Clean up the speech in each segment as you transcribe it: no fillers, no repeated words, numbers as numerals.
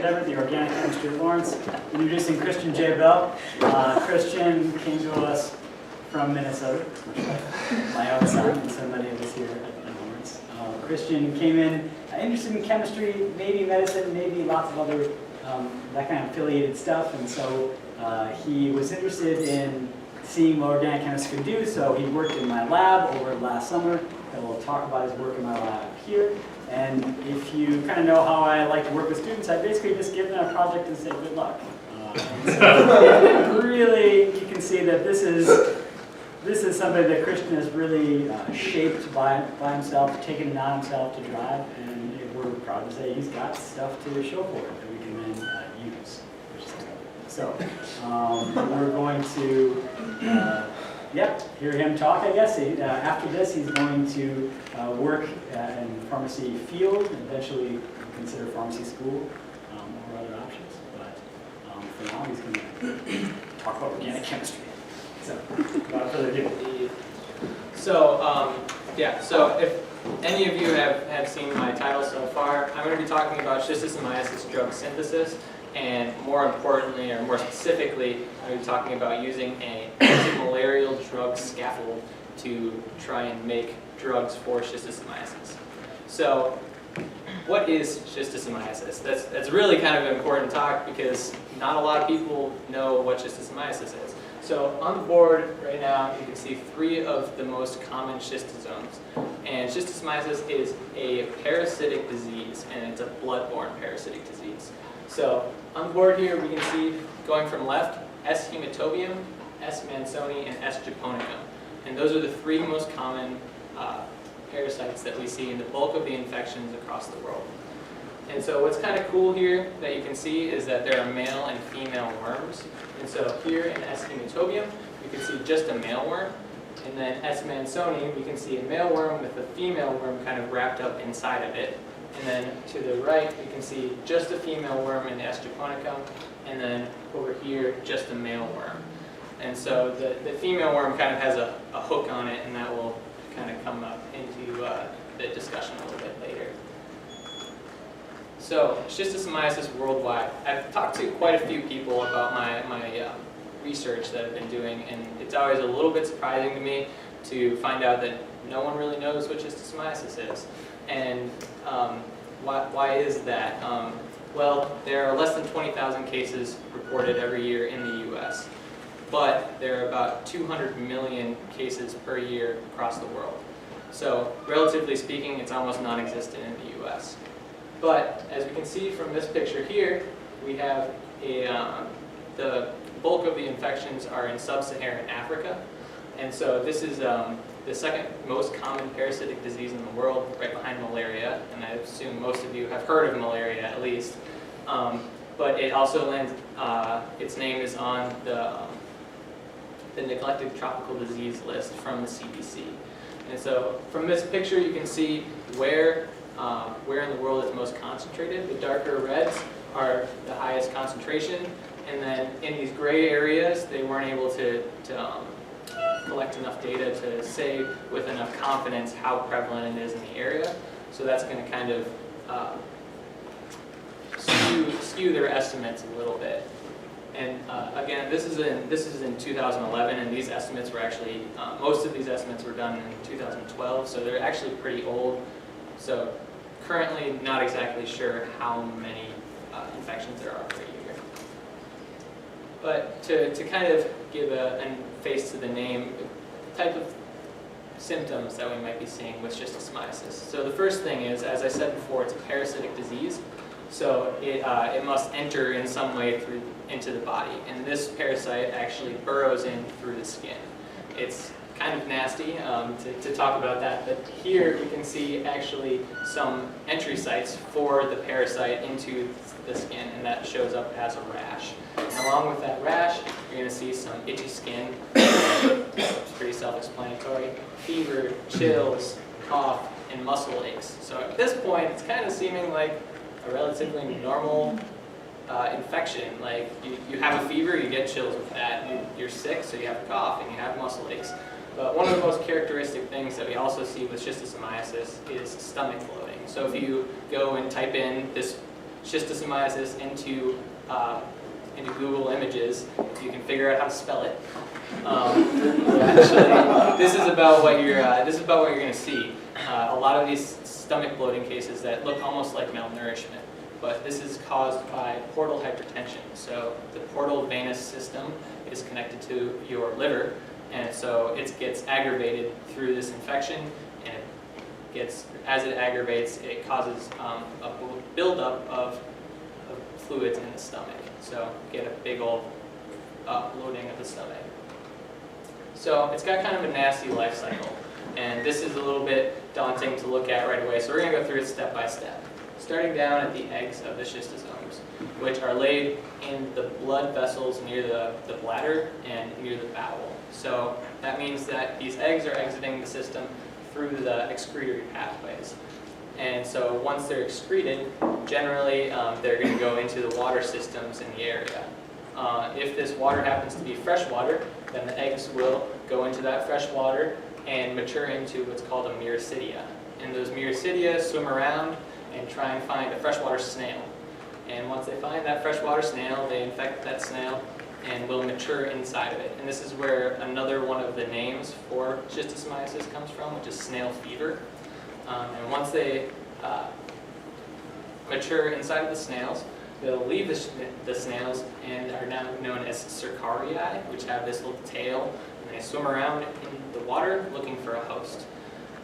endeavor, the organic chemistry of Lawrence. Introducing Christian J. Bell. Christian came to us from Minnesota, my own son, and so many of us here at Lawrence. Christian came in interested in chemistry, maybe medicine, maybe lots of other that kind of affiliated stuff, and so he was interested in seeing what organic chemists could do, so he worked in my lab over last summer, and we'll talk about his work in my lab here. And if you kind of know how I like to work with students, I basically just give them a project and say good luck. So really, you can see that this is something that Christian has really shaped by himself, taken it on himself to drive, and we're proud to say he's got stuff to show for it that we can then use. So we're going to hear him talk, I guess. After this, he's going to work in the pharmacy field, and eventually consider pharmacy school or other options. But for now, he's going to talk about organic chemistry. So, without further ado. So, so if any of you have seen my title so far, I'm going to be talking about schistosomiasis drug synthesis, and more importantly, or more specifically, I'm going to be talking about using an anti-malarial drug scaffold to try and make drugs for schistosomiasis. So, what is schistosomiasis? That's really kind of an important talk because not a lot of people know what schistosomiasis is. So on the board right now, you can see 3 of the most common schistosomes. And schistosomiasis is a parasitic disease, and it's a blood-borne parasitic disease. So on the board here, we can see, going from left, S. hematobium, S. mansoni, and S. japonicum. And those are the 3 most common parasites that we see in the bulk of the infections across the world. And so what's kind of cool here that you can see is that there are male and female worms. And so here in S. hematobium, we can see just a male worm. And then S. mansoni, we can see a male worm with a female worm kind of wrapped up inside of it. And then to the right, we can see just a female worm in S. japonicum. And then over here, just a male worm. And so the female worm kind of has a hook on it, and that will kind of come up into the discussion a little bit later. So, schistosomiasis worldwide. I've talked to quite a few people about my research that I've been doing, and it's always a little bit surprising to me to find out that no one really knows what schistosomiasis is. And why is that? Well, there are less than 20,000 cases reported every year in the U.S., but there are about 200 million cases per year across the world. So, relatively speaking, it's almost non-existent in the U.S. But as we can see from this picture here, we have the bulk of the infections are in sub-Saharan Africa. And so this is the second most common parasitic disease in the world, right behind malaria. And I assume most of you have heard of malaria at least. But it also lands, its name is on the neglected tropical disease list from the CDC. And so from this picture, you can see where in the world it's most concentrated. The darker reds are the highest concentration, and then in these gray areas, they weren't able to collect enough data to say with enough confidence how prevalent it is in the area. So that's going to kind of skew their estimates a little bit. And again, this is in 2011, and these estimates were actually most of these estimates were done in 2012, so they're actually pretty old. So currently, not exactly sure how many infections there are per year. But to kind of give a face to the name, the type of symptoms that we might be seeing with schistosomiasis. So the first thing is, as I said before, it's a parasitic disease. So it must enter in some way into the body. And this parasite actually burrows in through the skin. It's kind of nasty to talk about that, but here you can see actually some entry sites for the parasite into the skin, and that shows up as a rash. And along with that rash, you're going to see some itchy skin, it's pretty self-explanatory, fever, chills, cough, and muscle aches. So at this point, it's kind of seeming like a relatively normal infection. Like you have a fever, you get chills with that. You're sick, so you have a cough and you have muscle aches. But one of the most characteristic things that we also see with schistosomiasis is stomach bloating. So if you go and type in this schistosomiasis into Google Images, you can figure out how to spell it. Actually, this is about what you're going to see. A lot of these stomach bloating cases that look almost like malnourishment, but this is caused by portal hypertension. So the portal venous system is connected to your liver, and so it gets aggravated through this infection, and as it aggravates, it causes a buildup of fluids in the stomach. So get a big old bloating of the stomach. So it's got kind of a nasty life cycle, and this is a little bit daunting to look at right away. So we're going to go through it step by step, starting down at the eggs of the schistosomes, which are laid in the blood vessels near the bladder and near the bowel. So that means that these eggs are exiting the system through the excretory pathways. And so once they're excreted, generally they're going to go into the water systems in the area. If this water happens to be fresh water, then the eggs will go into that fresh water and mature into what's called a miracidia. And those miracidia swim around and try and find a freshwater snail. And once they find that freshwater snail, they infect that snail and will mature inside of it. And this is where another one of the names for schistosomiasis comes from, which is snail fever. And once they mature inside of the snails, they'll leave the snails and are now known as cercariae, which have this little tail, and they swim around in the water looking for a host.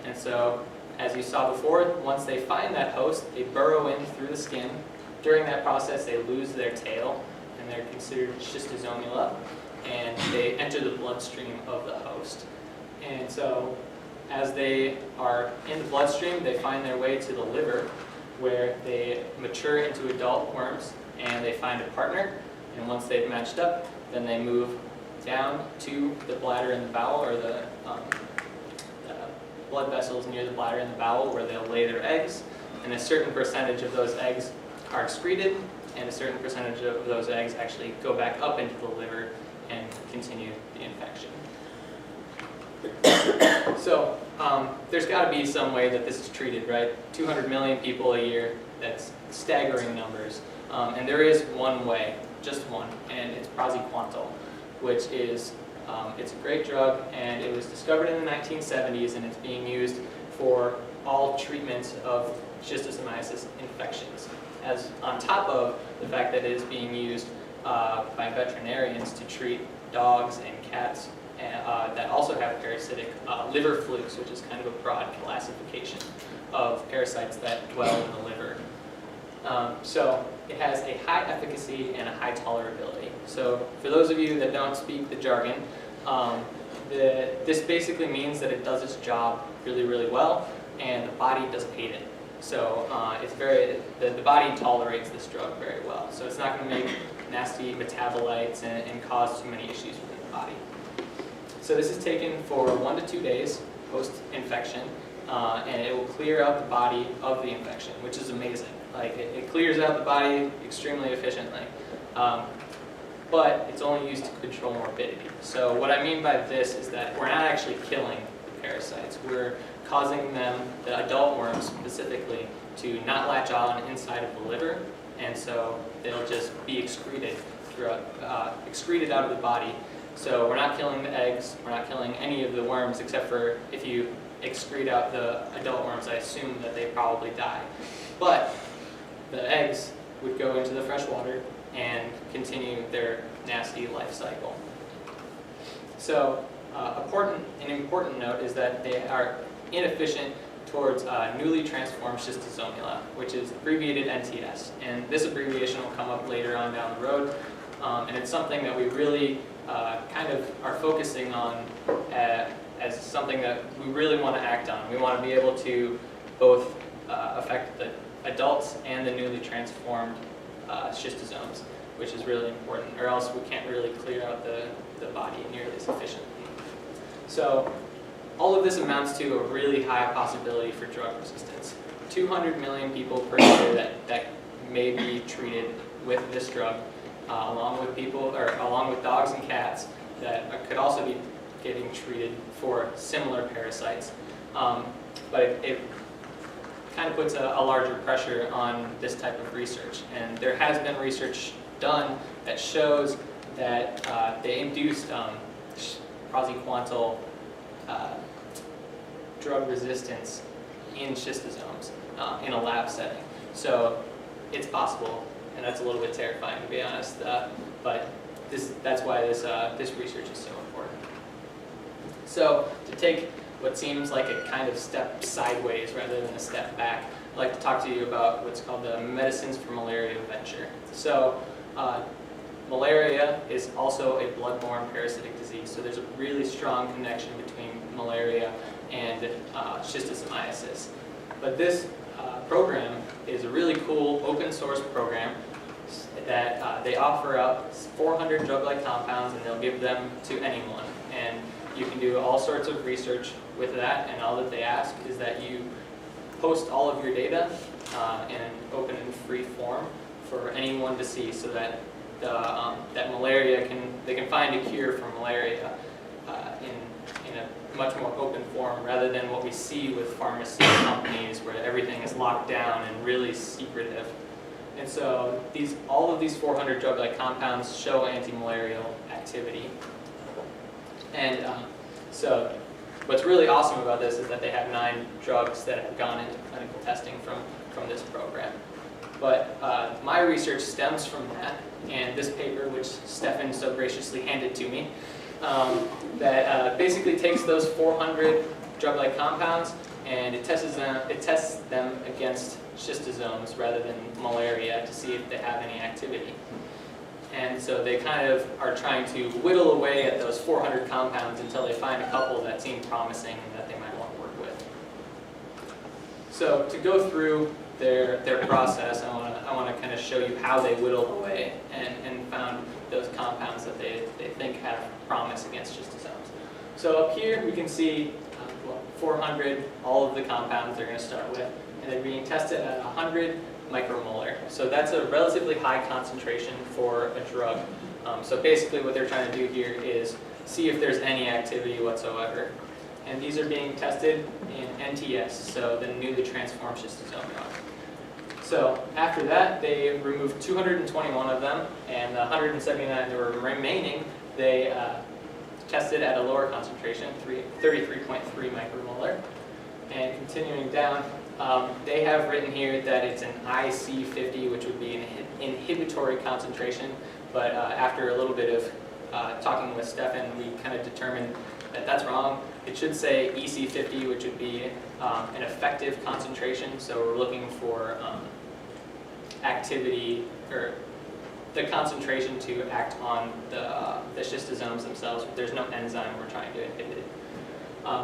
And so, as you saw before, once they find that host, they burrow in through the skin. During that process, they lose their tail, and they're considered schistosomia, and they enter the bloodstream of the host. And so, as they are in the bloodstream, they find their way to the liver, where they mature into adult worms, and they find a partner. And once they've matched up, then they move down to the bladder and the bowel, or the blood vessels near the bladder and the bowel, where they'll lay their eggs. And a certain percentage of those eggs are excreted, and a certain percentage of those eggs actually go back up into the liver and continue the infection. So there's got to be some way that this is treated, right? 200 million people a year, that's staggering numbers. And there is one way, just one, and it's praziquantel, which is, it's a great drug, and it was discovered in the 1970s, and it's being used for all treatments of schistosomiasis infections, as on top of the fact that it is being used by veterinarians to treat dogs and cats that also have parasitic liver flukes, which is kind of a broad classification of parasites that dwell in the liver. So it has a high efficacy and a high tolerability. So for those of you that don't speak the jargon, this basically means that it does its job really, really well, and the body doesn't hate it. So the body tolerates this drug very well. So it's not going to make nasty metabolites and cause too many issues within the body. So this is taken for 1 to 2 days post-infection, and it will clear out the body of the infection, which is amazing. Like it clears out the body extremely efficiently, but it's only used to control morbidity. So what I mean by this is that we're not actually killing the parasites. We're causing them, the adult worms specifically, to not latch on inside of the liver, and so they'll just be excreted excreted out of the body. So we're not killing the eggs, we're not killing any of the worms, except for if you excrete out the adult worms, I assume that they probably die. But the eggs would go into the fresh water and continue their nasty life cycle. So an important note is that they are inefficient towards newly transformed schistosomia, which is abbreviated NTS. And this abbreviation will come up later on down the road. And it's something that we really kind of are focusing on as something that we really want to act on. We want to be able to both affect the adults and the newly transformed schistosomes, which is really important, or else we can't really clear out the body nearly as efficiently. So all of this amounts to a really high possibility for drug resistance. 200 million people per year that may be treated with this drug, along with dogs and cats that could also be getting treated for similar parasites. But kind of puts a larger pressure on this type of research. And there has been research done that shows that they induced praziquantel drug resistance in schistosomes in a lab setting. So it's possible, and that's a little bit terrifying, to be honest, but that's why this research is so important. So to take what seems like a kind of step sideways rather than a step back, I'd like to talk to you about what's called the Medicines for Malaria venture. So malaria is also a blood-borne parasitic disease, so there's a really strong connection between malaria and schistosomiasis. But this program is a really cool open source program that they offer up 400 drug-like compounds, and they'll give them to anyone. And you can do all sorts of research with that, and all that they ask is that you post all of your data in an open and free form for anyone to see, so that that malaria they can find a cure for malaria in a much more open form, rather than what we see with pharmaceutical companies where everything is locked down and really secretive. And so all of these 400 drug-like compounds show anti-malarial activity. And so what's really awesome about this is that they have 9 drugs that have gone into clinical testing from this program. But my research stems from that, and this paper, which Stefan so graciously handed to me, that basically takes those 400 drug-like compounds and it tests them against schistosomes rather than malaria to see if they have any activity. And so they kind of are trying to whittle away at those 400 compounds until they find a couple that seem promising and that they might want to work with. So to go through their process, I want to kind of show you how they whittled away and found those compounds that they think have promise against schistosomes. So up here we can see 400, all of the compounds they're going to start with, and they're being tested at 100 micromolar. So that's a relatively high concentration for a drug. So basically what they're trying to do here is see if there's any activity whatsoever. And these are being tested in NTS, so the newly transformed schistosome drug. So after that, they removed 221 of them, and the 179 that were remaining, they tested at a lower concentration, 33.3 micromolar. And continuing down, they have written here that it's an IC50, which would be an inhibitory concentration, but after a little bit of talking with Stefan, we kind of determined that that's wrong. It should say EC50, which would be an effective concentration, so we're looking for activity, or the concentration to act on the schistosomes themselves. There's no enzyme we're trying to inhibit.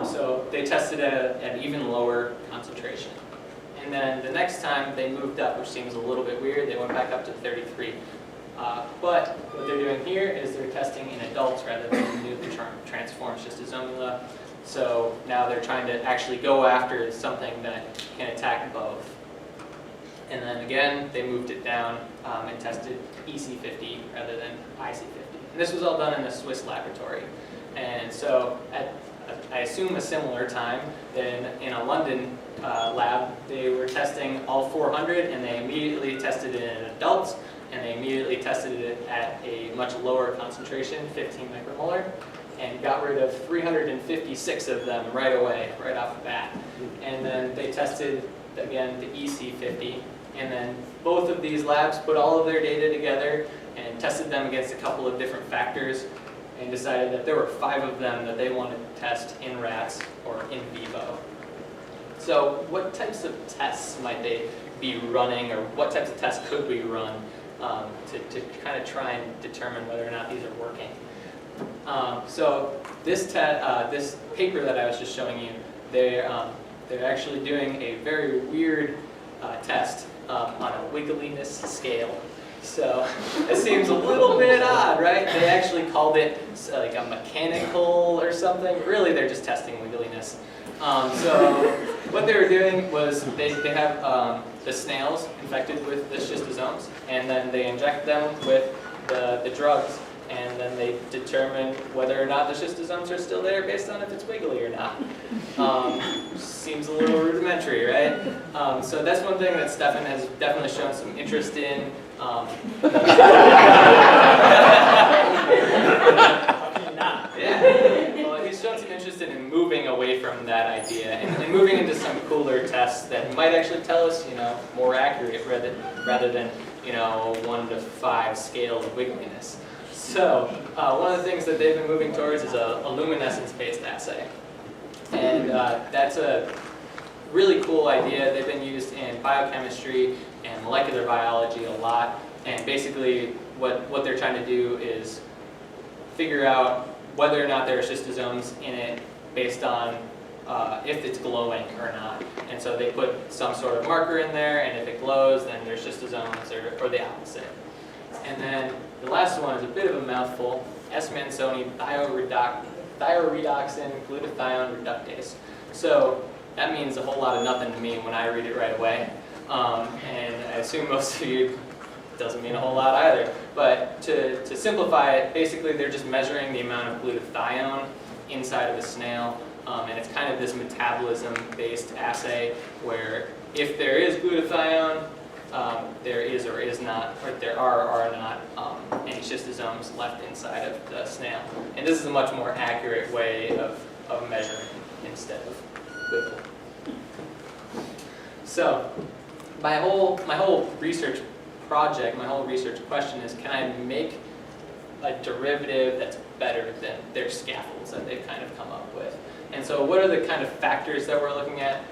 So they tested at an even lower concentration. And then the next time they moved up, which seems a little bit weird, they went back up to 33. But what they're doing here is they're testing in adults rather than newly transformed schistosomia. So now they're trying to actually go after something that can attack both. And then again, they moved it down and tested EC50 rather than IC50. And this was all done in a Swiss laboratory. And so at, I assume, a similar time, then in a London lab, they were testing all 400, and they immediately tested it in adults, and they immediately tested it at a much lower concentration, 15 micromolar, and got rid of 356 of them right away, right off the bat. And then they tested, again, the EC50, and then both of these labs put all of their data together and tested them against a couple of different factors, and decided that there were 5 of them that they wanted to test in rats or in vivo. So what types of tests might they be running, or what types of tests could we run to kind of try and determine whether or not these are working? So this paper that I was just showing you, they're actually doing a very weird test on a wiggliness scale. So it seems a little bit odd, right? They actually called it like a mechanical or something. Really, they're just testing wiggliness. So what they were doing was they have the snails infected with the schistosomes, and then they inject them with the drugs, and then they determine whether or not the schistosomes are still there based on if it's wiggly or not. Seems a little rudimentary, right? So that's one thing that Stefan has definitely shown some interest in. Yeah. Well, he's shown some interest in moving away from that idea and moving into some cooler tests that might actually tell us, more accurate rather than, a 1 to 5 scale of wiggliness. So one of the things that they've been moving towards is a luminescence-based assay. And that's a really cool idea. They've been used in biochemistry and molecular biology a lot. And basically what they're trying to do is figure out whether or not there are schistosomes in it based on if it's glowing or not. And so they put some sort of marker in there, and if it glows, then there's schistosomes, or the opposite. And then the last one is a bit of a mouthful, S-Mansoni thioredoxin glutathione reductase. So that means a whole lot of nothing to me when I read it right away. And I assume most of you, it doesn't mean a whole lot either. But to simplify it, basically they're just measuring the amount of glutathione inside of a snail. And it's kind of this metabolism-based assay where if there is glutathione, there is or is not, or there are or are not any schistosomes left inside of the snail. And this is a much more accurate way of measuring instead of wiggle. So my whole research project, my whole research question is, can I make a derivative that's better than their scaffolds that they've kind of come up with? And so what are the kind of factors that we're looking at?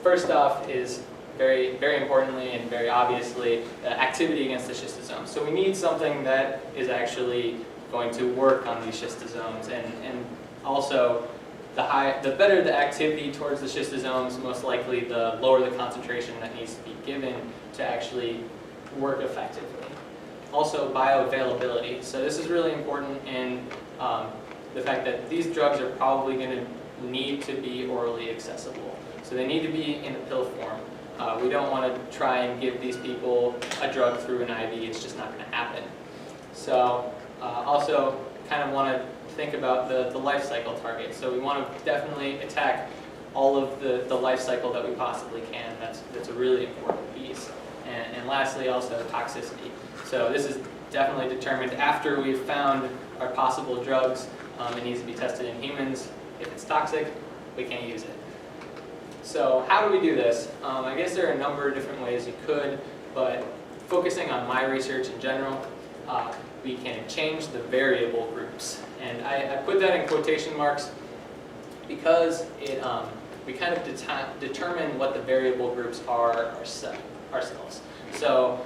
First off is very, very importantly and very obviously activity against the schistosomes. So we need something that is actually going to work on these schistosomes, and also the better the activity towards the schistosomes, most likely the lower the concentration that needs to be given to actually work effectively. Also bioavailability. So this is really important in the fact that these drugs are probably going to need to be orally accessible. So they need to be in a pill form. We don't want to try and give these people a drug through an IV. It's just not going to happen. So also kind of want to think about the life cycle target. So we want to definitely attack all of the life cycle that we possibly can. That's a really important piece. And lastly, also toxicity. So this is definitely determined after we've found our possible drugs. It needs to be tested in humans. If it's toxic, we can't use it. So how do we do this? I guess there are a number of different ways you could, but focusing on my research in general, we can change the variable groups. And I put that in quotation marks because we kind of determine what the variable groups are ourselves. So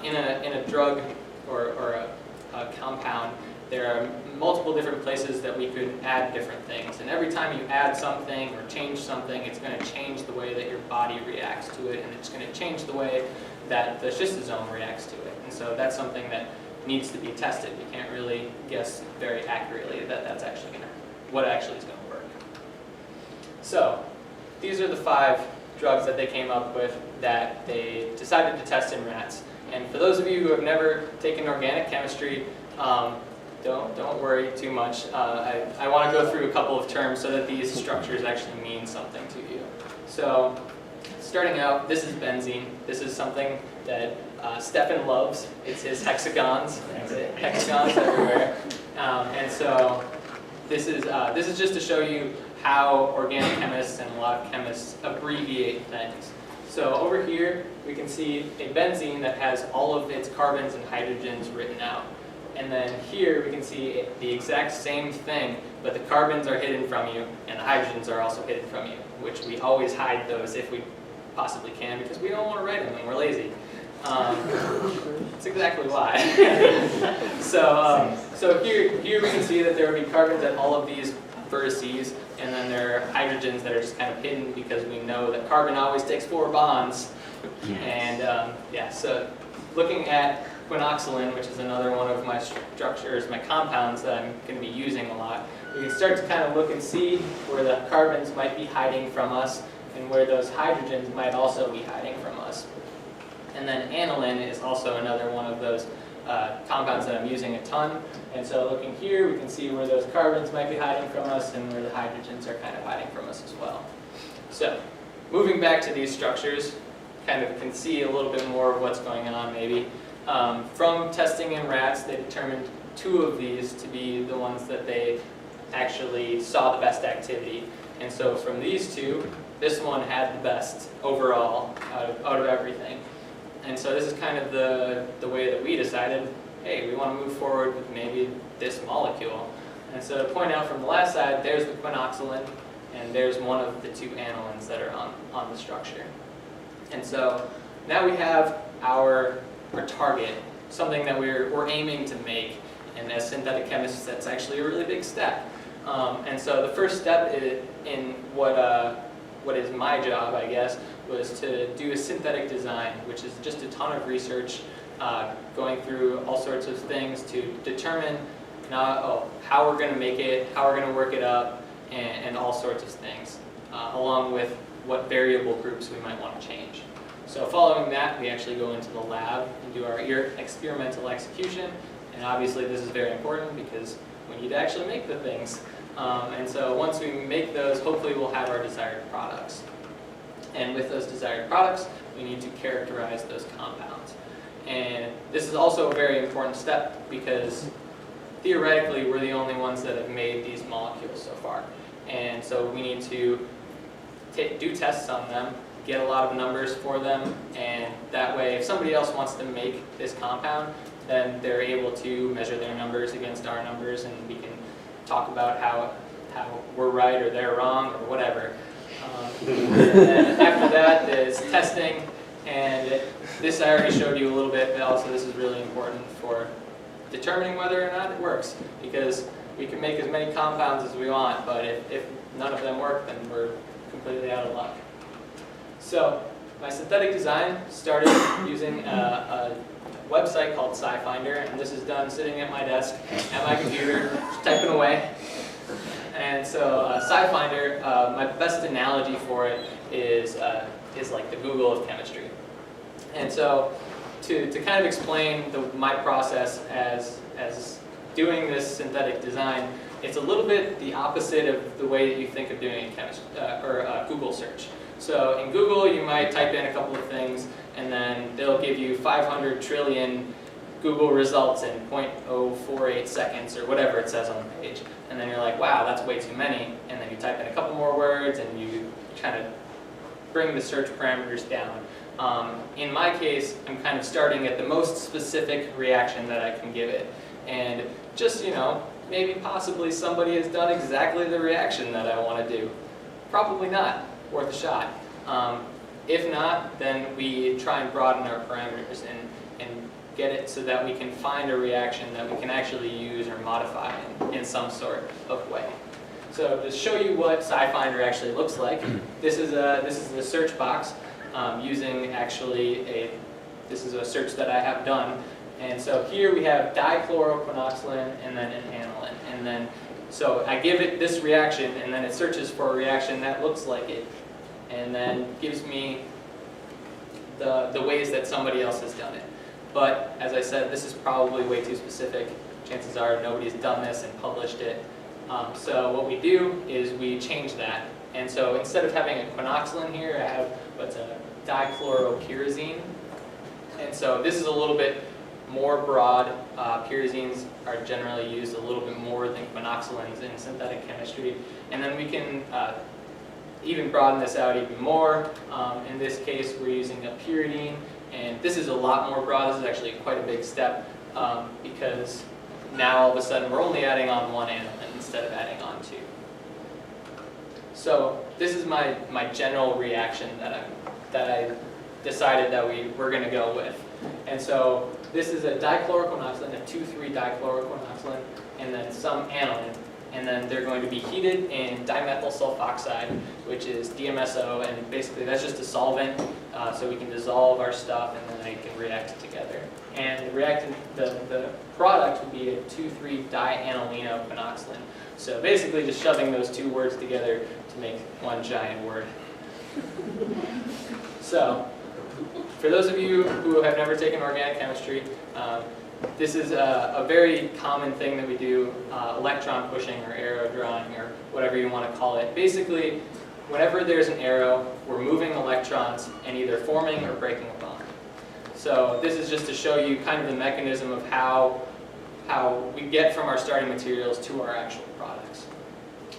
in a drug or a compound, there are multiple different places that we could add different things. And every time you add something or change something, it's going to change the way that your body reacts to it, and it's going to change the way that the schistosome reacts to it. And so that's something that needs to be tested. We can't really guess very accurately that that's actually what actually is going to work. So these are the 5 drugs that they came up with that they decided to test in rats. And for those of you who have never taken organic chemistry, don't worry too much. I want to go through a couple of terms so that these structures actually mean something to you. So starting out, this is benzene. This is something that Stefan loves. It's his hexagons. Hexagons everywhere. And so this is just to show you how organic chemists and a lot of chemists abbreviate things. So over here, we can see a benzene that has all of its carbons and hydrogens written out. And then here we can see the exact same thing, but the carbons are hidden from you and the hydrogens are also hidden from you, which we always hide those if we possibly can because we don't want to write them and we're lazy. That's exactly why. So here we can see that there will be carbons at all of these vertices, and then there are hydrogens that are just kind of hidden because we know that carbon always takes 4 bonds. And so looking at quinoxalin, which is another one of my structures, my compounds that I'm going to be using a lot, we can start to kind of look and see where the carbons might be hiding from us and where those hydrogens might also be hiding from us. And then aniline is also another one of those compounds that I'm using a ton. And so looking here, we can see where those carbons might be hiding from us and where the hydrogens are kind of hiding from us as well. So moving back to these structures, kind of can see a little bit more of what's going on maybe. From testing in rats, they determined 2 of these to be the ones that they actually saw the best activity. And so from these 2, this one had the best overall out of everything. And so this is kind of the way that we decided, hey, we want to move forward with maybe this molecule. And so to point out from the last side, there's the quinoxalin, and there's one of the 2 anilins that are on the structure. And so now we have our target, something that we're aiming to make. And as synthetic chemists, that's actually a really big step. And so the first step in what is my job, I guess, was to do a synthetic design, which is just a ton of research, going through all sorts of things to determine how we're going to make it, how we're going to work it up, and all sorts of things, along with what variable groups we might want to change. So following that, we actually go into the lab and do our experimental execution. And obviously this is very important because we need to actually make the things. And so once we make those, hopefully we'll have our desired products. And with those desired products, we need to characterize those compounds. And this is also a very important step because theoretically we're the only ones that have made these molecules so far. And so we need to do tests on them, get a lot of numbers for them, and that way if somebody else wants to make this compound, then they're able to measure their numbers against our numbers, and we can talk about how we're right or they're wrong or whatever. And then after that, there's testing, and this I already showed you a little bit, but also this is really important for determining whether or not it works, because we can make as many compounds as we want, but if none of them work, then we're completely out of luck. So my synthetic design started using a website called SciFinder, and this is done sitting at my desk at my computer, just typing away. And so SciFinder, my best analogy for it is like the Google of chemistry. And so to kind of explain my process as doing this synthetic design, it's a little bit the opposite of the way that you think of doing a Google search. So in Google, you might type in a couple of things, and then they'll give you 500 trillion Google results in 0.048 seconds, or whatever it says on the page. And then you're like, wow, that's way too many. And then you type in a couple more words, and you kind of bring the search parameters down. In my case, I'm kind of starting at the most specific reaction that I can give it. And just, maybe possibly somebody has done exactly the reaction that I want to do. Probably not. Worth a shot. If not, then we try and broaden our parameters and get it so that we can find a reaction that we can actually use or modify in some sort of way. So to show you what SciFinder actually looks like, this is the search box using this is a search that I have done. And so here we have dichloroquinoxalin and then an aniline. And then so I give it this reaction, and then it searches for a reaction that looks like it, and then gives me the ways that somebody else has done it. But as I said, this is probably way too specific. Chances are nobody's done this and published it. So what we do is we change that. And so instead of having a quinoxalin here, I have what's a dichloropyrazine. And so this is a little bit more broad. Pyrazines are generally used a little bit more than quinoxalins in synthetic chemistry. And then we can even broaden this out even more. In this case, we're using a pyridine, and this is a lot more broad. This is actually quite a big step because now all of a sudden we're only adding on one aniline instead of adding on 2. So this is my general reaction that I decided that we're going to go with. And so this is a dichloroquinoxalin, a 2,3-dichloroquinoxalin, and then some aniline. And then they're going to be heated in dimethyl sulfoxide, which is DMSO, and basically that's just a solvent, so we can dissolve our stuff and then they can react together. And the product would be a 2,3-dianilenoquinoxalin. So basically just shoving those 2 words together to make one giant word. So For those of you who have never taken organic chemistry, this is a very common thing that we do, electron pushing or arrow drawing or whatever you want to call it. Basically, whenever there's an arrow, we're moving electrons and either forming or breaking a bond. So this is just to show you kind of the mechanism of how we get from our starting materials to our actual products.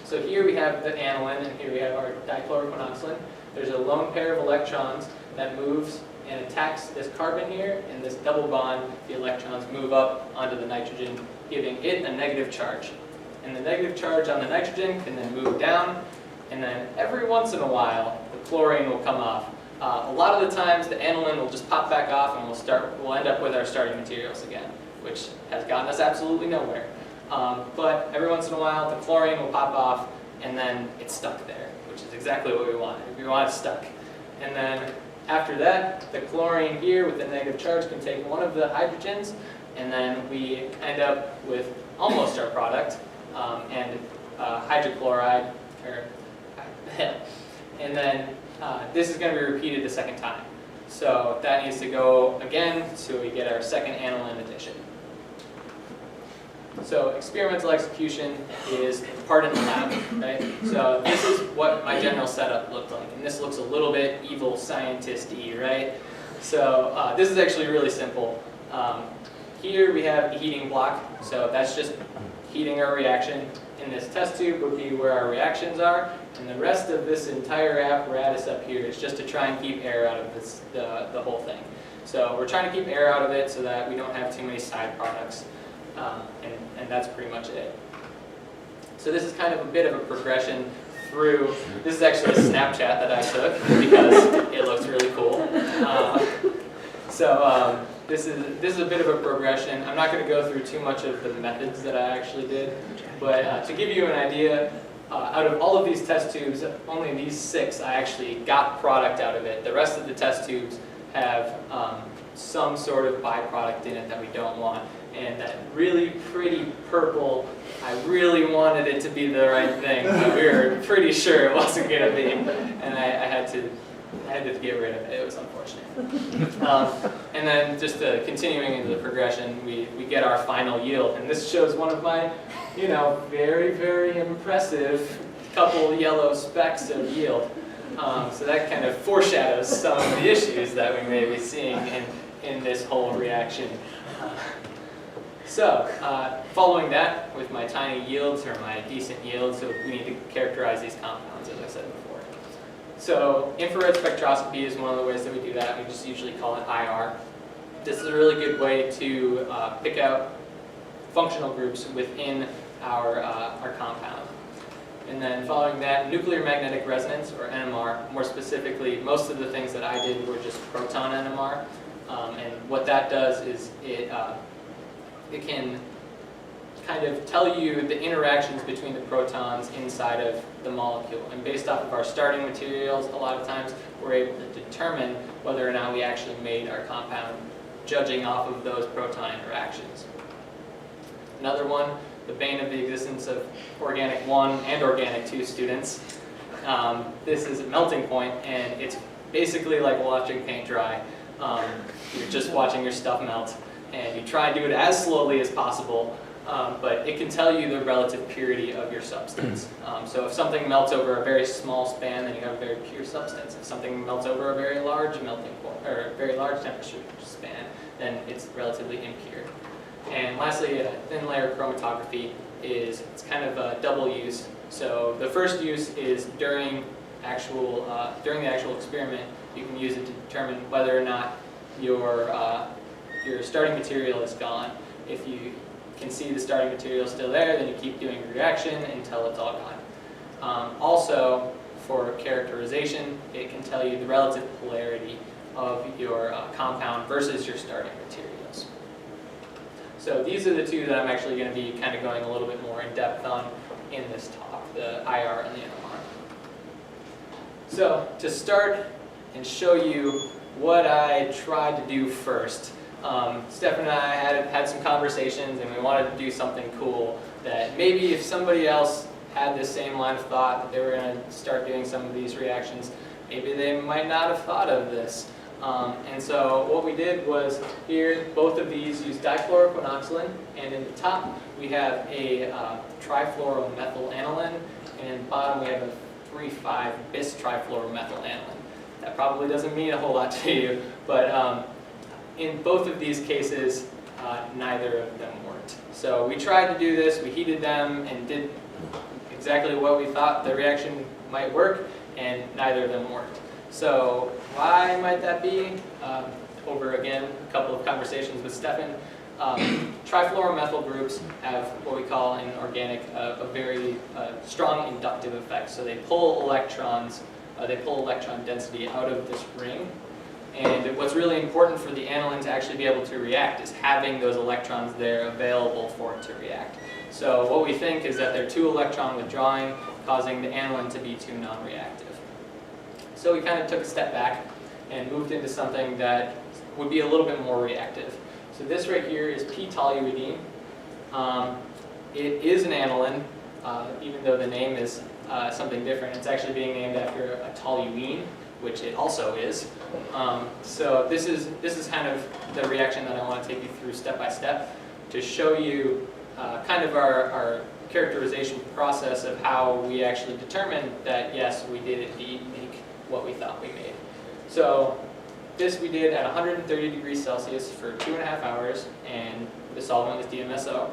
So here we have the aniline and here we have our dichloroquinoxylin. There's a lone pair of electrons that moves and attacks this carbon here, and this double bond, the electrons move up onto the nitrogen, giving it a negative charge. And the negative charge on the nitrogen can then move down, and then every once in a while, the chlorine will come off. A lot of the times, the aniline will just pop back off, and we'll end up with our starting materials again, which has gotten us absolutely nowhere. But every once in a while, the chlorine will pop off, and then it's stuck there, which is exactly what we want. We want it stuck. And then after that, the chlorine here with the negative charge can take one of the hydrogens, and then we end up with almost our product, and hydrochloride, and then this is going to be repeated the second time. So that needs to go again, so we get our second aniline addition. So experimental execution is part in the lab, right? So this is what my general setup looked like, and this looks a little bit evil scientist-y, right? So this is actually really simple. Here we have the heating block, so that's just heating our reaction. In this test tube would be where our reactions are, and the rest of this entire apparatus up here is just to try and keep air out of this, the whole thing. So we're trying to keep air out of it so that we don't have too many side products. And that's pretty much it. So this is kind of a bit of a progression through, this is actually a Snapchat that I took because it looks really cool. This is a bit of a progression. I'm not going to go through too much of the methods that I actually did, but to give you an idea, out of all of these test tubes, only these 6 I actually got product out of it. The rest of the test tubes have some sort of byproduct in it that we don't want. And that really pretty purple, I really wanted it to be the right thing, but we were pretty sure it wasn't going to be. And I had to get rid of it. It was unfortunate. And then just continuing into the progression, we get our final yield. And this shows one of my, very, very impressive couple yellow specks of yield. So that kind of foreshadows some of the issues that we may be seeing in this whole reaction. So, following that with my tiny yields or my decent yields, so we need to characterize these compounds, as I said before. So, infrared spectroscopy is one of the ways that we do that. We just usually call it IR. This is a really good way to pick out functional groups within our compound. And then following that, nuclear magnetic resonance, or NMR. More specifically, most of the things that I did were just proton NMR. And what that does is it can kind of tell you the interactions between the protons inside of the molecule. And based off of our starting materials, a lot of times we're able to determine whether or not we actually made our compound, judging off of those proton interactions. Another one, the bane of the existence of Organic 1 and Organic 2 students. This is a melting point, and it's basically like watching paint dry. You're just watching your stuff melt, and you try and do it as slowly as possible, but it can tell you the relative purity of your substance. So if something melts over a very small span, then you have a very pure substance. If something melts over a very large melting point, or a very large temperature span, then it's relatively impure. And lastly, thin layer chromatography it's kind of a double use. So the first use is during the actual experiment. You can use it to determine whether or not your starting material is gone. If you can see the starting material still there, then you keep doing your reaction until it's all gone. Also, for characterization, it can tell you the relative polarity of your compound versus your starting materials. So these are the two that I'm actually going to be kind of going a little bit more in depth on in this talk, the IR and the NMR. So to start and show you what I tried to do first, Steph and I had some conversations, and we wanted to do something cool that maybe if somebody else had this same line of thought that they were going to start doing some of these reactions, maybe they might not have thought of this. And so what we did was here, both of these use difluoroquinoxylin, and in the top we have a trifluoromethyl-aniline, and in the bottom we have a 3,5-bis trifluoromethyl-aniline. That probably doesn't mean a whole lot to you, but in both of these cases, neither of them worked. So we tried to do this, we heated them and did exactly what we thought the reaction might work, and neither of them worked. So why might that be? Over again, a couple of conversations with Stefan. Trifluoromethyl groups have what we call in organic a very strong inductive effect. So they pull electrons, they pull electron density out of this ring. And what's really important for the aniline to actually be able to react is having those electrons there available for it to react. So what we think is that they're too electron withdrawing, causing the aniline to be too non-reactive. So we kind of took a step back and moved into something that would be a little bit more reactive. So this right here is p-toluidine. It is an aniline, even though the name is something different. It's actually being named after a toluene, which it also is. So this is kind of the reaction that I want to take you through step by step to show you kind of our characterization process of how we actually determined that yes, we did indeed make what we thought we made. So this we did at 130 degrees Celsius for 2.5 hours, and the solvent was DMSO.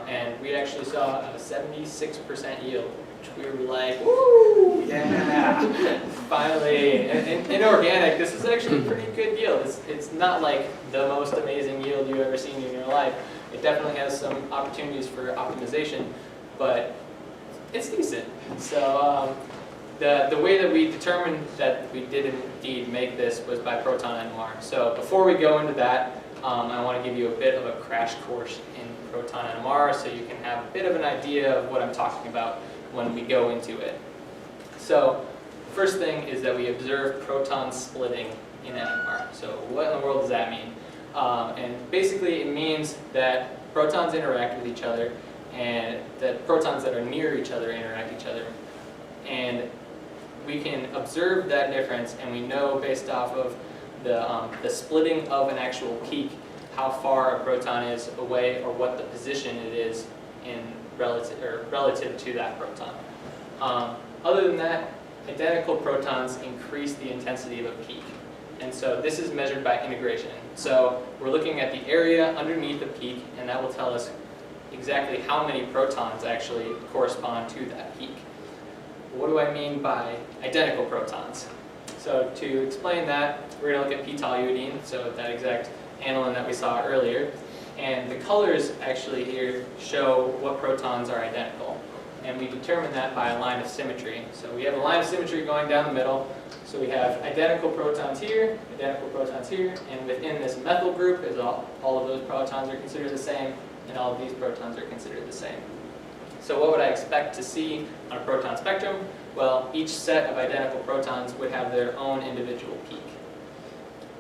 And we actually saw a 76% yield, which we were like, woo, yeah, finally. In organic, this is actually a pretty good yield. It's not like the most amazing yield you've ever seen in your life. It definitely has some opportunities for optimization, but it's decent. So the way that we determined that we did indeed make this was by proton NMR. So before we go into that, I want to give you a bit of a crash course in proton NMR so you can have a bit of an idea of what I'm talking about when we go into it. So first thing is that we observe proton splitting in NMR. So what in the world does that mean? And basically it means that protons interact with each other, and that protons that are near each other interact with each other. And we can observe that difference, and we know based off of the splitting of an actual peak how far a proton is away or what the position it is in relative to that proton. Other than that, identical protons increase the intensity of a peak. And so this is measured by integration. So we're looking at the area underneath the peak, and that will tell us exactly how many protons actually correspond to that peak. What do I mean by identical protons? So to explain that, we're going to look at p-toluidine, so that exact aniline that we saw earlier. And the colors actually here show what protons are identical. And we determine that by a line of symmetry. So we have a line of symmetry going down the middle. So we have identical protons here, and within this methyl group is all of those protons are considered the same, and all of these protons are considered the same. So what would I expect to see on a proton spectrum? Well, each set of identical protons would have their own individual peak.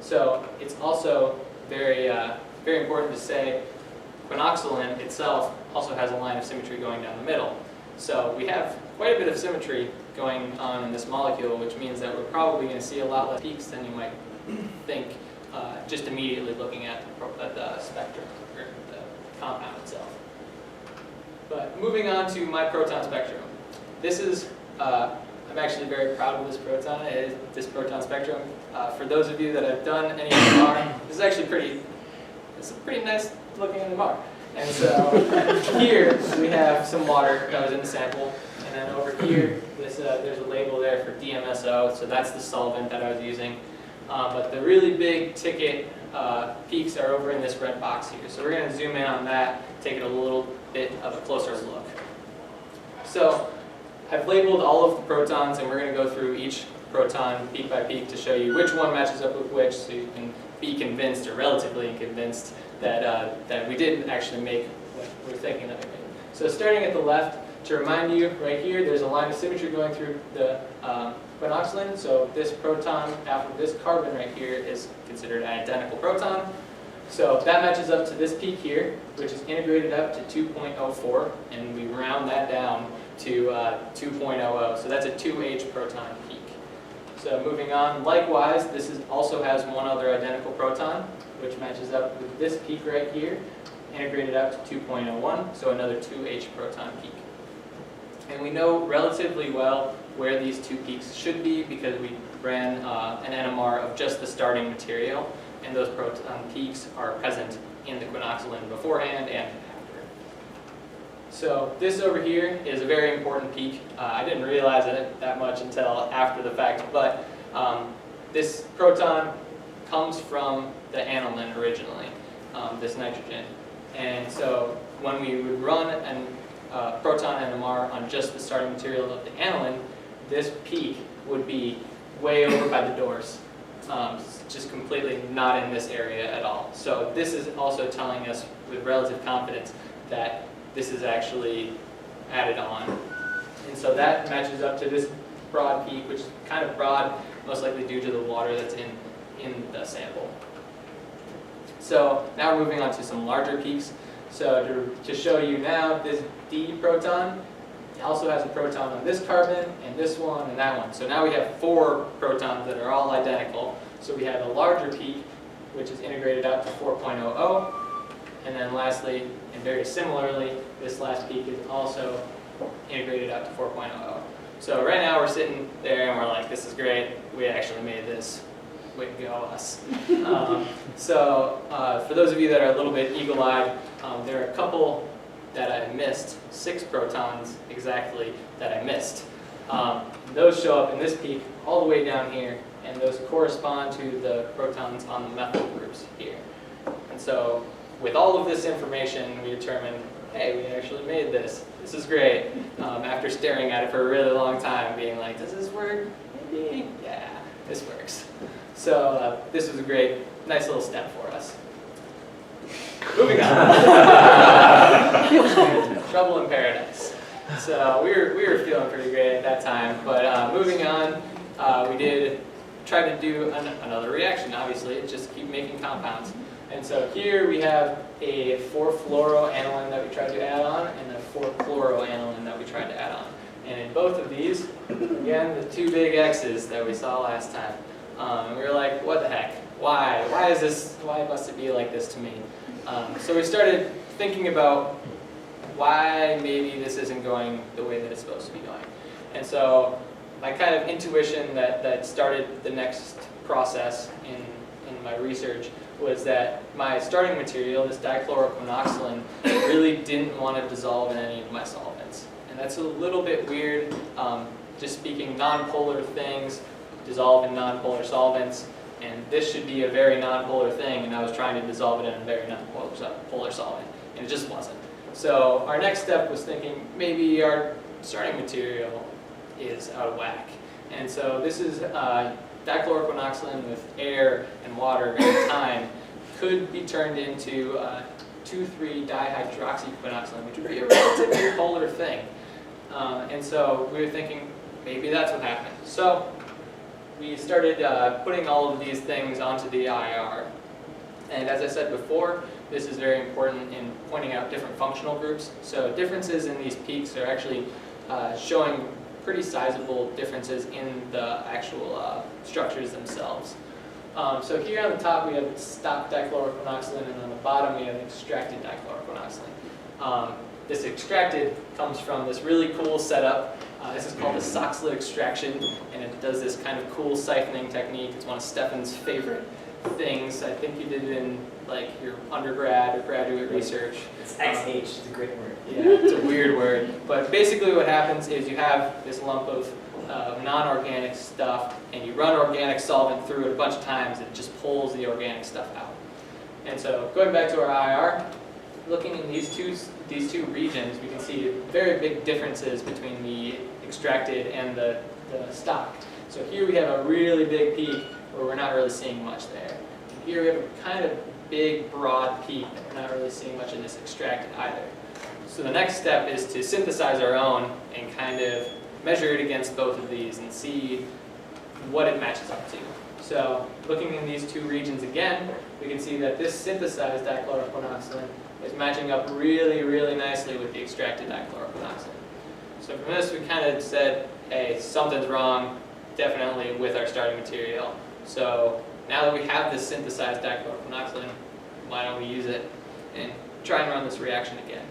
So it's also very important to say quinoxylin itself also has a line of symmetry going down the middle. So we have quite a bit of symmetry going on in this molecule, which means that we're probably going to see a lot less peaks than you might think just immediately looking at the spectrum or the compound itself. But moving on to my proton spectrum. This is, I'm actually very proud of this proton spectrum. For those of you that have done any NMR, this is actually it's a pretty nice looking NMR. And so here we have some water that was in the sample, and then over here there's a label there for DMSO, so that's the solvent that I was using. But the really big ticket peaks are over in this red box here. So we're going to zoom in on that, take it a little bit of a closer look. So I've labeled all of the protons, and we're going to go through each proton peak by peak to show you which one matches up with which, so you can be convinced, or relatively convinced, that we didn't actually make what we're thinking that we made. So starting at the left, to remind you, right here, there's a line of symmetry going through the quinoxylin. So this proton after this carbon right here is considered an identical proton. So that matches up to this peak here, which is integrated up to 2.04, and we round that down to 2.00. So that's a 2H proton peak. So moving on, likewise, also has one other identical proton, which matches up with this peak right here, integrated out to 2.01, so another 2H proton peak. And we know relatively well where these two peaks should be because we ran an NMR of just the starting material, and those proton peaks are present in the quinoxalin beforehand and after. So this over here is a very important peak. I didn't realize it that much until after the fact, but this proton comes from the aniline originally, this nitrogen. And so when we would run a proton NMR on just the starting material of the aniline, this peak would be way over by the doors, just completely not in this area at all. So this is also telling us with relative confidence that this is actually added on. And so that matches up to this broad peak, which is kind of broad, most likely due to the water that's in the sample. So now we're moving on to some larger peaks. So to show you now, this D proton also has a proton on this carbon, and this one, and that one. So now we have 4 protons that are all identical. So we have a larger peak, which is integrated out to 4.00. And then lastly, and very similarly, this last peak is also integrated out to 4.00. So right now we're sitting there and we're like, this is great. We actually made this. Way to go, us. For those of you that are a little bit eagle-eyed, there are a couple that I missed, 6 protons exactly that I missed. Those show up in this peak all the way down here, and those correspond to the protons on the methyl groups here. And so with all of this information, we determined, hey, we actually made this. This is great. After staring at it for a really long time, being like, does this work? Maybe? Yeah, this works. So this was a great, nice little step for us. Moving on. Trouble in paradise. So we were feeling pretty great at that time. But moving on, we try to do another reaction, obviously, just keep making compounds. And so here we have a 4-fluoroaniline that we tried to add on, and a 4-chloroaniline that we tried to add on. And in both of these, again, the 2 big X's that we saw last time. And we were like, what the heck? Why? Why must it be like this to me? So we started thinking about why maybe this isn't going the way that it's supposed to be going. And so my kind of intuition that started the next process in my research was that my starting material, this dichloroquinoxalin, really didn't want to dissolve in any of my solvents. And that's a little bit weird, just speaking nonpolar things dissolve in nonpolar solvents, and this should be a very nonpolar thing, and I was trying to dissolve it in a very nonpolar solvent, and it just wasn't. So our next step was thinking maybe our starting material is out of whack. And so this is dichloroquinoxalin with air and water and time could be turned into 2,3-dihydroxyquinoxalin, which would be a relatively polar thing. And so we were thinking maybe that's what happened. So we started putting all of these things onto the IR. And as I said before, this is very important in pointing out different functional groups. So differences in these peaks are actually showing pretty sizable differences in the actual structures themselves. So here on the top we have stock dichloroquinoxalin, and on the bottom we have extracted dichloroquinoxalin. This extracted comes from this really cool setup. This is called the Soxhlet extraction, and it does this kind of cool siphoning technique. It's one of Stefan's favorite things. I think you did it in like your undergrad or graduate research. It's XH, it's a great word. Yeah, it's a weird word. But basically what happens is you have this lump of non-organic stuff, and you run organic solvent through it a bunch of times, and it just pulls the organic stuff out. And so going back to our IR, looking in these two regions, we can see very big differences between the extracted and the stock. So here we have a really big peak where we're not really seeing much there. And here we have a kind of big, broad peak that we're not really seeing much in this extracted either. So the next step is to synthesize our own and kind of measure it against both of these and see what it matches up to. So looking in these two regions again, we can see that this synthesized dichloroquinoxalin is matching up really, really nicely with the extracted dichloroquinoxalin. So from this we kind of said, hey, something's wrong. definitely with our starting material. So now that we have this synthesized dichlorophenoxylin, why don't we use it and try and run this reaction again?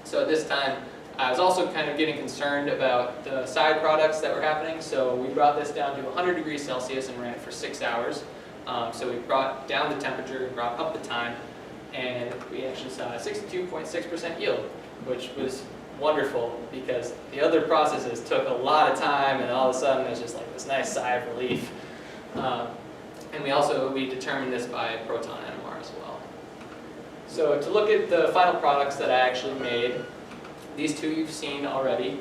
So at this time, I was also kind of getting concerned about the side products that were happening, so we brought this down to 100 degrees Celsius and ran it for 6 hours. So we brought down the temperature, brought up the time, and we actually saw a 62.6% yield, which was wonderful because the other processes took a lot of time, and all of a sudden there's just like this nice sigh of relief. And we determined this by proton NMR as well. So to look at the final products that I actually made, these two you've seen already.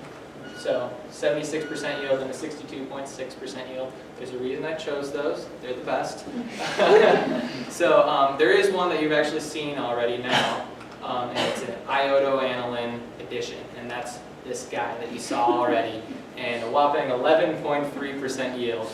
So 76% yield and a 62.6% yield. There's a reason I chose those. They're the best. So there is one that you've actually seen already now, and it's an iodoaniline addition, and that's this guy that you saw already, and a whopping 11.3% yield.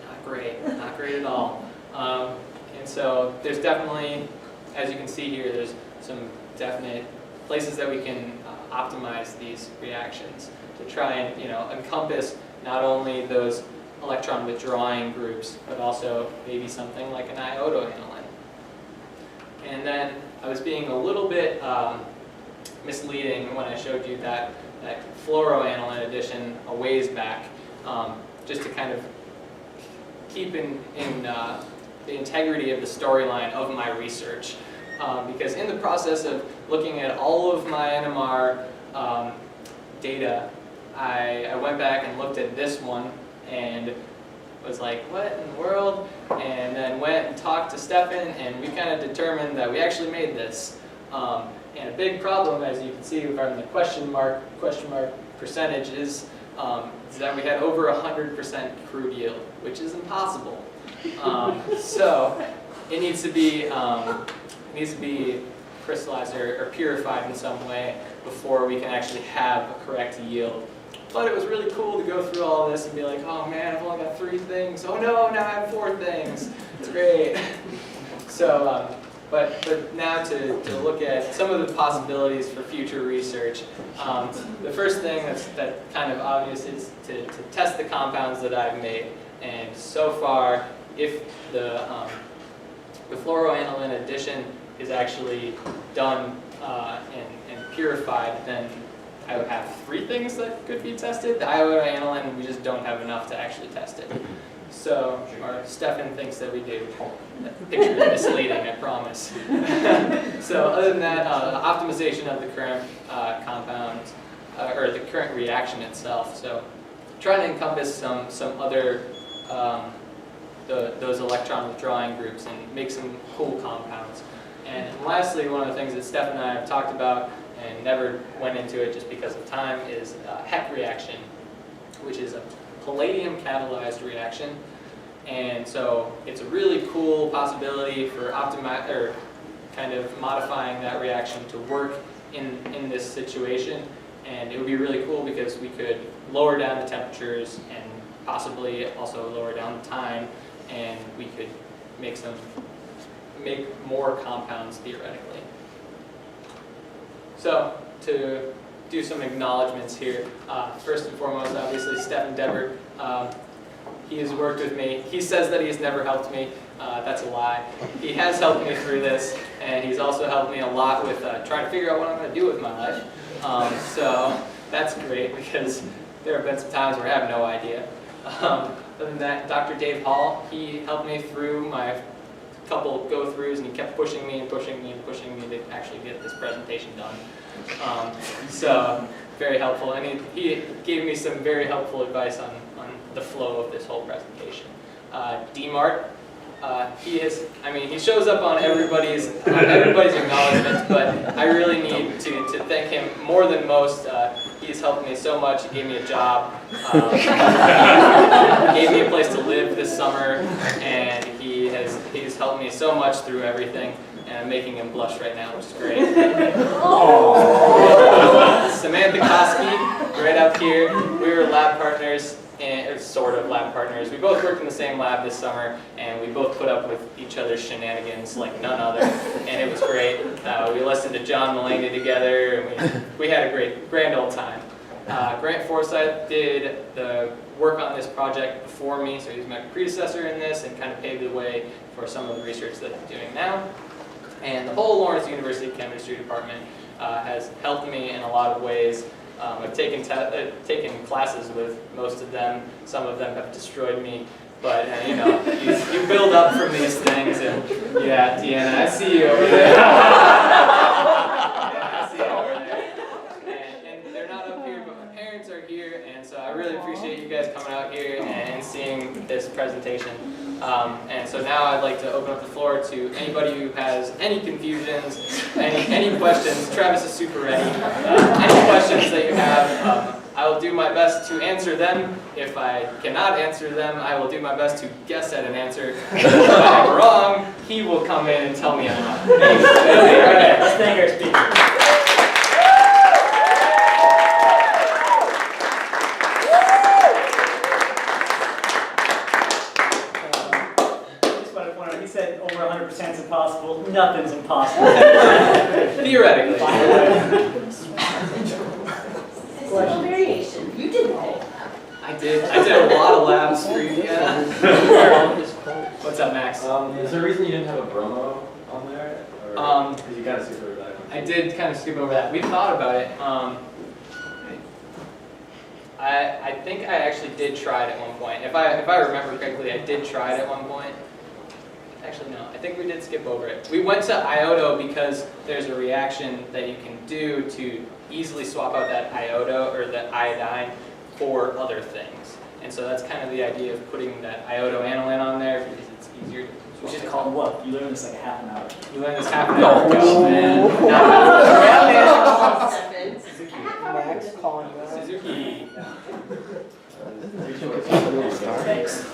Not great at all. And so there's definitely, as you can see here, there's some definite places that we can optimize these reactions to try and encompass not only those electron withdrawing groups, but also maybe something like an iodoaniline. And then I was being a little bit misleading when I showed you that fluoroaniline addition a ways back, just to kind of keep in the integrity of the storyline of my research. Because in the process of looking at all of my NMR data, I went back and looked at this one and was like, what in the world? And then went and talked to Stefan, and we kind of determined that we actually made this. And a big problem, as you can see from the question mark percentage, is that we had over 100% crude yield, which is impossible. So it needs to be crystallized or purified in some way before we can actually have a correct yield. But it was really cool to go through all this and be like, oh man, I've only got 3 things. Oh no, now I have 4 things. It's great. So, but now to look at some of the possibilities for future research. The first thing that's kind of obvious is to test the compounds that I've made. And so far, if the fluoroaniline addition is actually done and purified, then I would have 3 things that could be tested. The iodoaniline, we just don't have enough to actually test it. So, or Stefan thinks that we do. That picture is misleading, I promise. So other than that, optimization of the current compound, or the current reaction itself. So trying to encompass some other, those electron withdrawing groups and make some cool compounds. And lastly, one of the things that Stefan and I have talked about and never went into it just because of time is HEC reaction, which is a palladium catalyzed reaction. And so it's a really cool possibility for kind of modifying that reaction to work in this situation. And it would be really cool because we could lower down the temperatures and possibly also lower down the time, and we could make more compounds theoretically. So to do some acknowledgments here, first and foremost, obviously Stefan Debert. He has worked with me. He says that he's never helped me. That's a lie. He has helped me through this, and he's also helped me a lot with trying to figure out what I'm going to do with my life. So that's great because there have been some times where I have no idea. Other than that, Dr. Dave Hall, he helped me through my couple go-throughs, and he kept pushing me and pushing me and pushing me to actually get this presentation done. So very helpful, and he gave me some very helpful advice on the flow of this whole presentation. D-Mart, he shows up on everybody's acknowledgments, but I really need to thank him more than most. He's helped me so much. He gave me a job, gave me a place to live this summer, and he's helped me so much through everything. And I'm making him blush right now, which is great. Samantha Koski, right up here. We were lab partners, or sort of lab partners. We both worked in the same lab this summer, and we both put up with each other's shenanigans like none other, and it was great. We listened to John Mulaney together, and we had a grand old time. Grant Forsyth did the work on this project before me, so he's my predecessor in this and kind of paved the way for some of the research that I'm doing now. And the whole Lawrence University Chemistry Department has helped me in a lot of ways. I've taken classes with most of them. Some of them have destroyed me. But, you know, you build up from these things, and yeah, Deanna, I see you over there. Yeah, I see you over there. And they're not up here, but my parents are here, and so I really appreciate you guys coming out here and seeing this presentation. And so now I'd like to open up the floor to anybody who has any confusions, any questions. Travis is super ready. Any questions that you have, I will do my best to answer them. If I cannot answer them, I will do my best to guess at an answer. If I'm wrong, he will come in and tell me I'm wrong. Okay, Let's thank our speaker. He said over 100% is impossible. Nothing's impossible. Theoretically. Statistical variation. You did that. I did a lot of labs for you guys. What's up, Max? Is there a reason you didn't have a bromo on there? Because you kind of skipped over that. I did kind of skip over that. We thought about it. I think I actually did try it at one point. If I remember correctly, I did try it at one point. Actually, no. I think we did skip over it. We went to iodo because there's a reaction that you can do to easily swap out that iodo or the iodine for other things. And so that's kind of the idea of putting that iodoaniline on there because it's easier to Which is called what? You learned this like a half an hour. You learned this half an hour ago, man. Max calling you out. Suzuki. Thanks.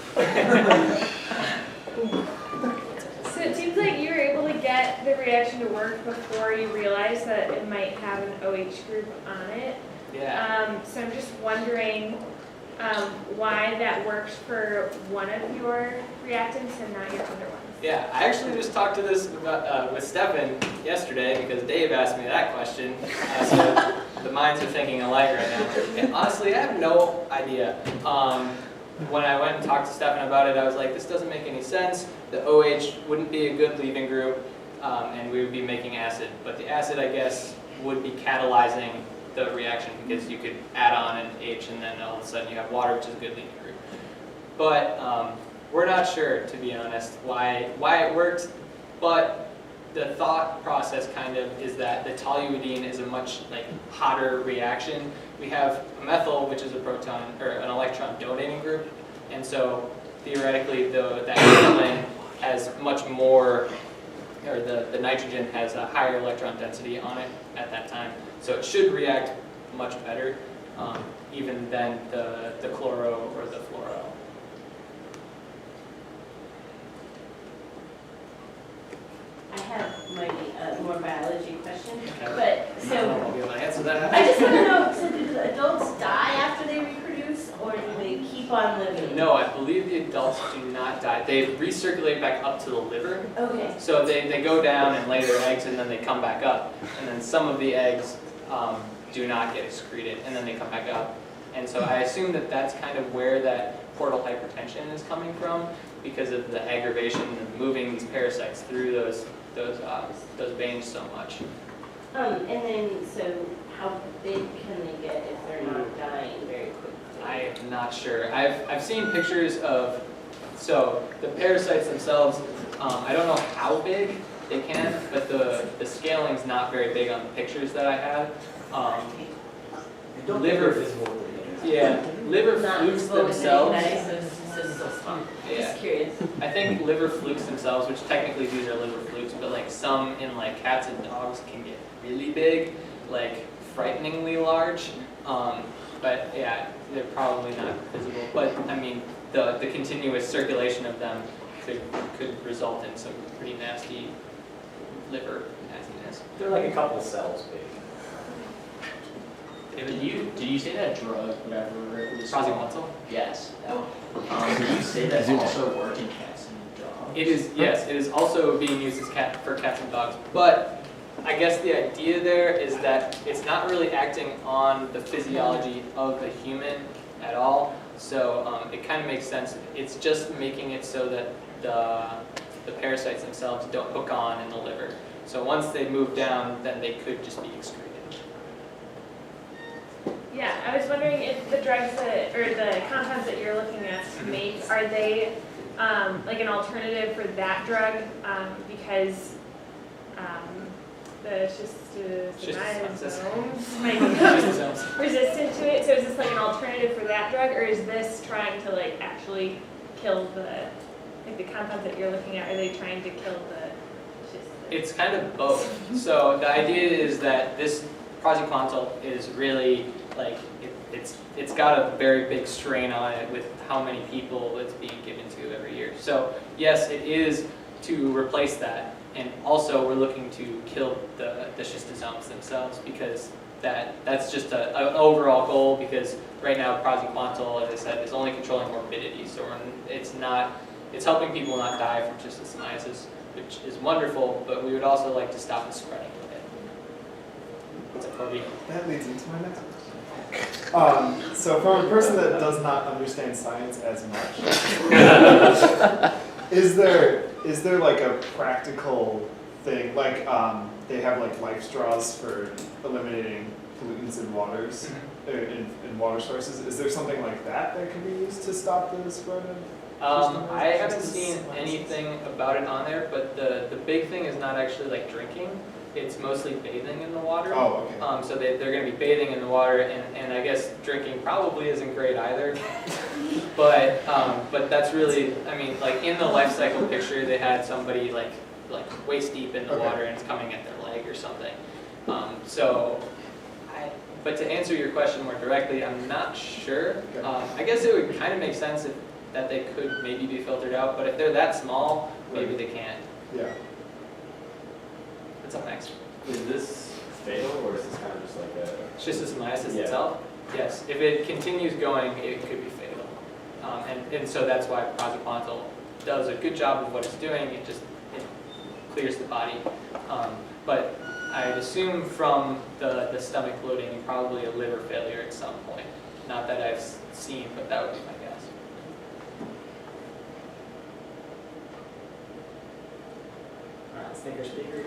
So it seems like you were able to get the reaction to work before you realized that it might have an OH group on it. Yeah. So I'm just wondering why that works for one of your reactants and not your other ones. Yeah, I actually just talked to this with Stefan yesterday because Dave asked me that question. So the minds are thinking alike right now. And honestly, I have no idea. When I went and talked to Stefan about it, I was like, this doesn't make any sense. The OH wouldn't be a good leaving group, and we would be making acid. But the acid, I guess, would be catalyzing the reaction because you could add on an H and then all of a sudden you have water, which is a good leaving group. But we're not sure, to be honest, why it works. But the thought process kind of is that the toluidine is a much hotter reaction. We have a methyl, which is a proton or an electron donating group, and so theoretically that aniline has much more, or the nitrogen has a higher electron density on it at that time, so it should react much better, even than the chloro or the fluoro. I have my more biology question, Okay. but I'll so be able to answer that. I just want to know, so do the adults die after they reproduce, or do they keep on living? No, I believe the adults do not die. They recirculate back up to the liver. Okay. So they go down and lay their eggs and then they come back up. And then some of the eggs do not get excreted and then they come back up. And so I assume that that's kind of where that portal hypertension is coming from because of the aggravation of moving these parasites through those veins so much. And then, so how big can they get if they're not dying very quickly? I'm not sure. I've seen pictures of, so the parasites themselves, I don't know how big they can, but the scaling's not very big on the pictures that I have. Liver flukes themselves. Yeah. Just curious. I think liver flukes themselves, which technically these are liver flukes, but some in cats and dogs can get really big, frighteningly large. But yeah, they're probably not visible. But I mean, the continuous circulation of them could result in some pretty nasty liver nastiness. They're like a couple cells big. Did you say that drug, whatever it was? Praziquantel? Yes. Did you say that also worked in cats and dogs? It is, yes, it is also being used as for cats and dogs, but I guess the idea there is that it's not really acting on the physiology of the human at all. So it kind of makes sense. It's just making it so that the parasites themselves don't hook on in the liver. So once they move down, then they could just be excreted. Yeah, I was wondering if the drugs that, or the compounds that you're looking at to make, are they like an alternative for that drug? Because the schistosomiasis might become resistant to it. So is this like an alternative for that drug, or is this trying to like actually kill the compounds that you're looking at? Are they trying to kill the schistosomiasis? It's kind of both. So the idea is that this praziquantel is really like it's got a very big strain on it with how many people it's being given to every year. So yes, it is to replace that, and also we're looking to kill the schistosomes themselves, because that's just an overall goal, because right now praziquantel, as I said, is only controlling morbidity, so it's helping people not die from schistosomiasis, which is wonderful, but we would also like to stop the spreading of it. What's up, Kobe? That leads into my next question. So from a person that does not understand science as much, is there like a practical thing, like they have like life straws for eliminating pollutants in waters, in water sources? Is there something like that can be used to stop the spread of? I haven't seen anything about it on there, but the big thing is not actually like drinking. It's mostly bathing in the water. Oh, okay. So they're going to be bathing in the water, and I guess drinking probably isn't great either. but that's really, I mean, like in the life cycle picture, they had somebody like waist deep in the water and it's coming at their leg or something. But to answer your question more directly, I'm not sure. I guess it would kind of make sense that they could maybe be filtered out, but if they're that small, maybe they can't. Yeah. What's up next? Is this fatal, or is this kind of just like a... Schistosomiasis Yeah. itself? Yes. If it continues going, it could be fatal. And so that's why praziquantel does a good job of what it's doing. It clears the body. But I'd assume from the stomach bloating, probably a liver failure at some point. Not that I've seen, but that would be my guess. All right, thinker speaker.